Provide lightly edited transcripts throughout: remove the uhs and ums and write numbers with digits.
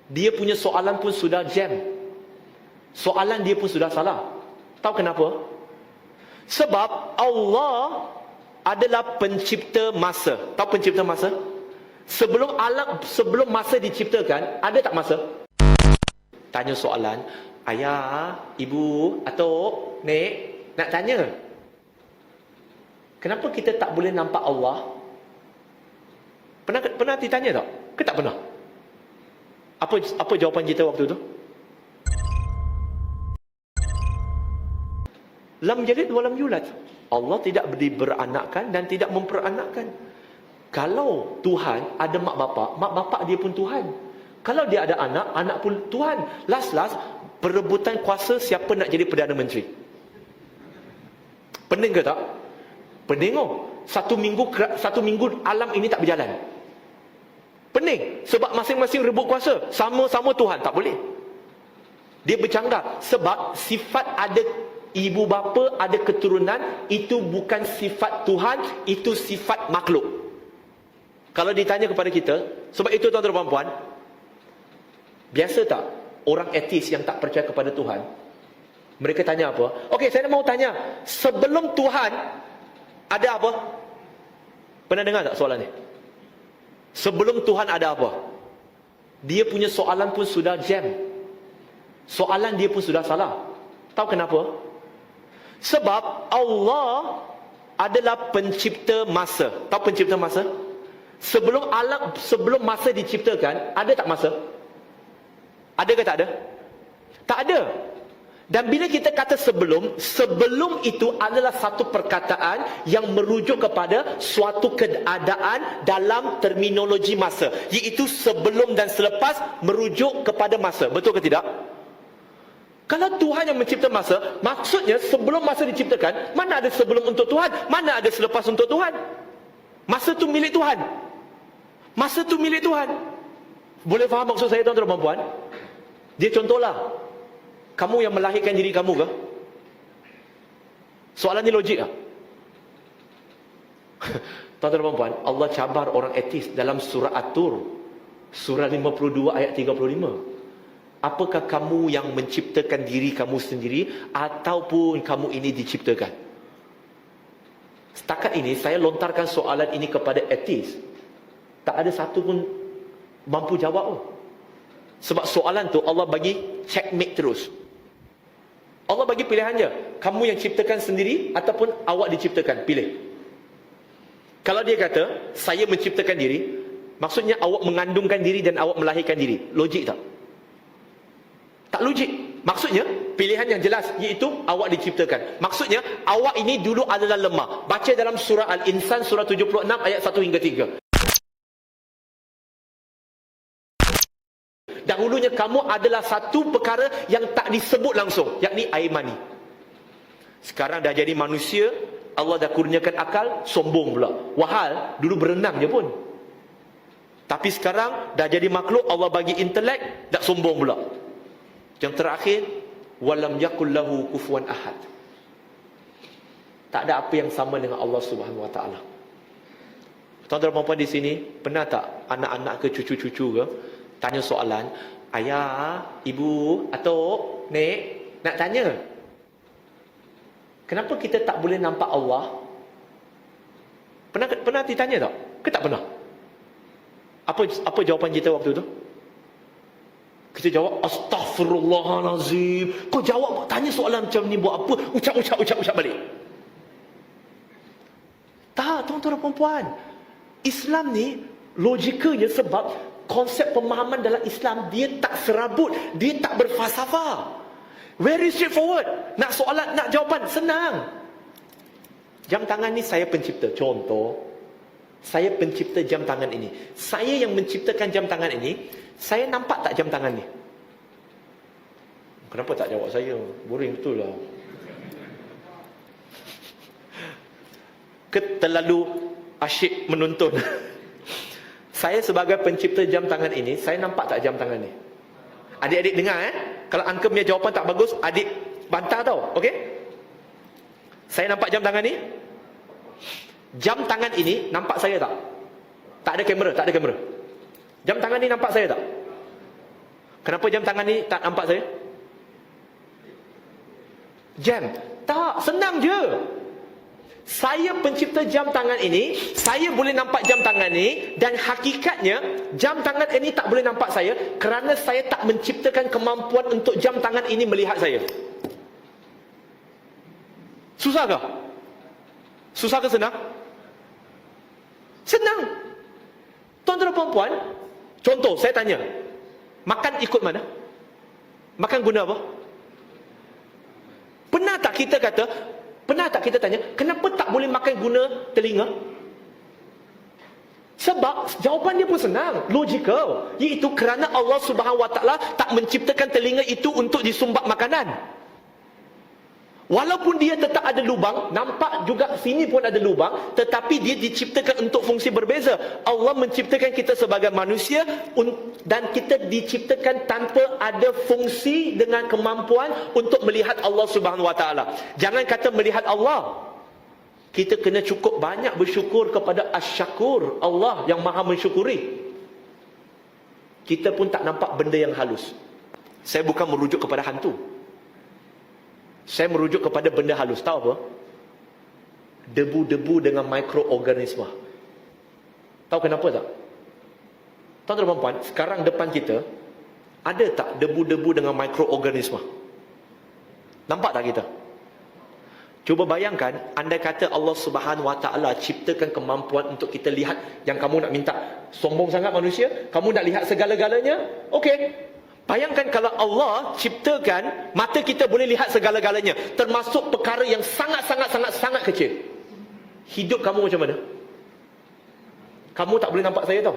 Dia punya soalan pun sudah jam. Soalan dia pun sudah salah. Tahu kenapa? Sebab Allah adalah pencipta masa. Tahu pencipta masa? Sebelum alam, sebelum masa diciptakan, ada tak masa? Tanya soalan, ayah, ibu, atuk, nek, nak tanya, kenapa kita tak boleh nampak Allah? Pernah ditanya tak? Ke tak pernah? Apa jawapan kita waktu tu? Lam yalid wa lam yulad. Allah tidak beranakkan dan tidak memperanakkan. Kalau Tuhan ada mak bapak dia pun Tuhan. Kalau dia ada anak, anak pun Tuhan. Last, perebutan kuasa siapa nak jadi Perdana Menteri. Pening ke tak? Pening oh. Satu minggu alam ini tak berjalan. Pening. Sebab masing-masing rebut kuasa. Sama-sama Tuhan. Tak boleh. Dia bercanggah. Sebab sifat ada ibu bapa, ada keturunan, itu bukan sifat Tuhan, itu sifat makhluk. Kalau ditanya kepada kita, sebab itu tuan-tuan dan puan-puan, biasa tak orang etis yang tak percaya kepada Tuhan, mereka tanya apa? Okey, saya mau tanya, sebelum Tuhan ada apa? Pernah dengar tak soalan ni? Sebelum Tuhan ada apa? Dia punya soalan pun sudah jam. Soalan dia pun sudah salah. Tahu kenapa? Sebab Allah adalah pencipta masa. Tahu pencipta masa? Sebelum alam, sebelum masa diciptakan, ada tak masa? Ada ke tak ada? Tak ada. Dan bila kita kata sebelum itu adalah satu perkataan yang merujuk kepada suatu keadaan dalam terminologi masa, iaitu sebelum dan selepas merujuk kepada masa. Betul ke tidak? Kalau Tuhan yang mencipta masa, maksudnya sebelum masa diciptakan, mana ada sebelum untuk Tuhan, mana ada selepas untuk Tuhan. Masa tu milik Tuhan. Masa tu milik Tuhan. Boleh faham maksud saya tuan-tuan dan puan? Dia contohlah, kamu yang melahirkan diri kamu ke? Soalan ni logik tak? Tuan-tuan dan puan, Allah cabar orang etis dalam surah At-Tur, surah 52 ayat 35. Apakah kamu yang menciptakan diri kamu sendiri ataupun kamu ini diciptakan? Setakat ini saya lontarkan soalan ini kepada etis. Tak ada satu pun mampu jawab. Sebab soalan tu Allah bagi checkmate terus. Allah bagi pilihan je. Kamu yang ciptakan sendiri ataupun awak diciptakan. Pilih. Kalau dia kata saya menciptakan diri, maksudnya awak mengandungkan diri dan awak melahirkan diri. Logik tak? Tak logik. Maksudnya pilihan yang jelas, iaitu awak diciptakan. Maksudnya awak ini dulu adalah lemah. Baca dalam surah Al-Insan surah 76 ayat 1 hingga 3. Dahulunya kamu adalah satu perkara yang tak disebut langsung, yakni air mani. Sekarang dah jadi manusia, Allah dah kurniakan akal, sombong pula. Wahal dulu berenang je pun. Tapi sekarang dah jadi makhluk, Allah bagi intelek, tak sombong pula. Yang terakhir, walam yakul lahu kufuwan ahad. Tak ada apa yang sama dengan Allah Subhanahu Wa Taala. Tuan-tuan dan puan-puan di sini, pernah tak anak-anak ke cucu-cucu ke tanya soalan, ayah, ibu, atuk, nek, nak tanya, kenapa kita tak boleh nampak Allah? Pernah ditanya tak? Ke tak pernah? Apa jawapan kita waktu tu? Kita jawab, astaghfirullahalazim. Kau jawab, tanya soalan macam ni buat apa? Ucap balik. Tak, tuan-tuan dan puan-puan, Islam ni logikanya, sebab konsep pemahaman dalam Islam dia tak serabut, dia tak berfalsafah. Very straightforward. Nak soalan, nak jawapan, senang. Jam tangan ni saya pencipta. Contoh, saya pencipta jam tangan ini. Saya yang menciptakan jam tangan ini. Saya nampak tak jam tangan ni? Kenapa tak jawab saya? Boring betul lah. Terlalu asyik menuntun. Saya sebagai pencipta jam tangan ini, saya nampak tak jam tangan ni? Adik-adik dengar Kalau uncle punya jawapan tak bagus, adik bantah tau. Okey? Saya nampak jam tangan ni. Jam tangan ini nampak saya tak? Tak ada kamera. Jam tangan ni nampak saya tak? Kenapa jam tangan ni tak nampak saya? Jam. Tak, senang je. Saya pencipta jam tangan ini, saya boleh nampak jam tangan ini, dan hakikatnya jam tangan ini tak boleh nampak saya kerana saya tak menciptakan kemampuan untuk jam tangan ini melihat saya. Susah ke? Susah ke senang? Senang. Tuan-tuan dan puan-puan, contoh saya tanya, makan ikut mana? Makan guna apa? Pernah tak kita tanya, kenapa tak boleh makan guna telinga? Sebab jawapan dia pun senang, logikal, iaitu kerana Allah Subhanahu Wa Taala tak menciptakan telinga itu untuk disumbat makanan. Walaupun dia tetap ada lubang, nampak juga sini pun ada lubang, tetapi dia diciptakan untuk fungsi berbeza. Allah menciptakan kita sebagai manusia dan kita diciptakan tanpa ada fungsi dengan kemampuan untuk melihat Allah Subhanahu Wa Taala. Jangan kata melihat Allah. Kita kena cukup banyak bersyukur kepada Asy-Syakur, Allah yang Maha mensyukuri. Kita pun tak nampak benda yang halus. Saya bukan merujuk kepada hantu. Saya merujuk kepada benda halus. Tahu apa? Debu-debu dengan mikroorganisma. Tahu kenapa tak? Tuan-tuan dan puan, sekarang depan kita ada tak debu-debu dengan mikroorganisma? Nampak tak kita? Cuba bayangkan, andai kata Allah Subhanahu Wa Taala ciptakan kemampuan untuk kita lihat yang kamu nak minta. Sombong sangat manusia, kamu nak lihat segala-galanya? Okey. Bayangkan kalau Allah ciptakan mata kita boleh lihat segala-galanya, termasuk perkara yang sangat kecil. Hidup kamu macam mana? Kamu tak boleh nampak saya tau.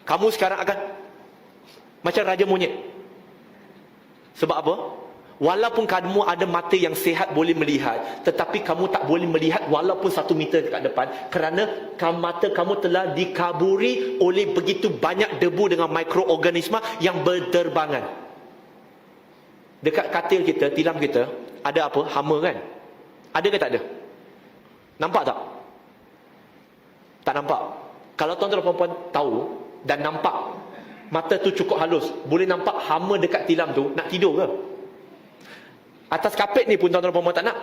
Kamu sekarang akan macam raja monyet. Sebab apa? Walaupun kamu ada mata yang sihat boleh melihat, tetapi kamu tak boleh melihat walaupun 1 meter dekat depan, kerana mata kamu telah dikaburi oleh begitu banyak debu dengan mikroorganisma yang berterbangan. Dekat katil kita, tilam kita, ada apa? Hama kan? Ada ke tak ada? Nampak tak? Tak nampak. Kalau tuan-tuan dan puan-puan tahu dan nampak, mata tu cukup halus, boleh nampak hama dekat tilam tu, nak tidur ke? Atas kapet ni pun tuan-tuan dan puan-puan tak nak.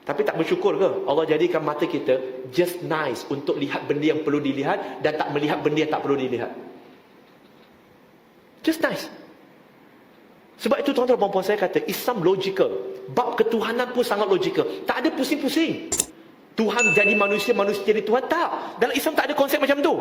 Tapi tak bersyukur ke? Allah jadikan mata kita just nice untuk lihat benda yang perlu dilihat dan tak melihat benda yang tak perlu dilihat. Just nice. Sebab itu tuan-tuan dan puan-puan, saya kata Islam logical. Bab ketuhanan pun sangat logical. Tak ada pusing-pusing. Tuhan jadi manusia, manusia jadi Tuhan. Tak. Dalam Islam tak ada konsep macam tu.